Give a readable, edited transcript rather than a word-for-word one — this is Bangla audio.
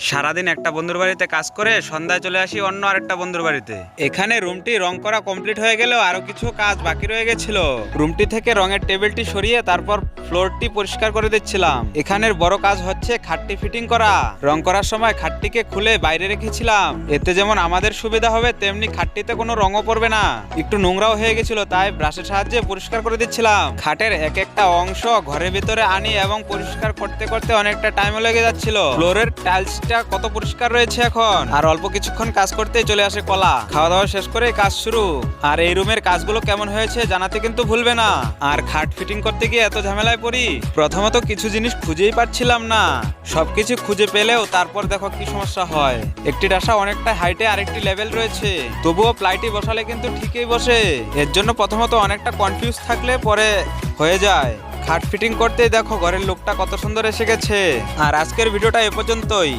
সারাদিন একটা বন্ধুর বাড়িতে কাজ করে সন্ধ্যায় চলে আসি অন্য আরেকটা বন্ধুর বাড়িতে। এখানে রুমটি রং করা কমপ্লিট হয়ে গেলেও আরো কিছু কাজ বাকি রয়ে গেছিল। রুমটি থেকে রঙের টেবিলটি সরিয়ে তারপর ফ্লোরটি পরিষ্কার করে দিচ্ছিলাম। এখানের বড় কাজ হচ্ছে খাটটি ফিটিং করা। রং করার সময় খাটটিকে খুলে বাইরে রেখেছিলাম, এতে যেমন আমাদের সুবিধা হবে তেমনি খাটটিতে কোনো রঙও পড়বে না। একটু নোংরাও হয়ে গেছিল, তাই ব্রাশের সাহায্যে পরিষ্কার করে দিচ্ছিলাম। খাটের এক একটা অংশ ঘরের ভিতরে আনি এবং পরিষ্কার করতে করতে অনেকটা টাইমও লেগে যাচ্ছিল। ফ্লোরের টাইলসটা কত পরিষ্কার রয়েছে এখন। আর অল্প কিছুক্ষণ কাজ করতেই চলে আসে কলা। খাওয়া দাওয়া শেষ করে কাজ শুরু। আর এই রুমের কাজগুলো কেমন হয়েছে জানাতে কিন্তু ভুলবে না। আর খাট ফিটিং করতে গিয়ে এত ঝামেলায় পড়ি, প্রথমত কিছু জিনিস খুঁজেই পাচ্ছিলাম না। সবকিছু খুঁজে পেলেও তারপর দেখো কি সমস্যা হয়। একটি ডাসা অনেকটা হাইটে আরেকটি লেভেল রয়েছে, তবুও প্লাইটি বসালে কিন্তু ঠিকই বসে। এর জন্য প্রথমত অনেকটা কনফিউজ থাকলে পরে হয়ে যায়। খাট ফিটিং করতেই দেখো ঘরের লুকটা কত সুন্দর এসে গেছে। আর আজকের ভিডিওটা এ পর্যন্তই।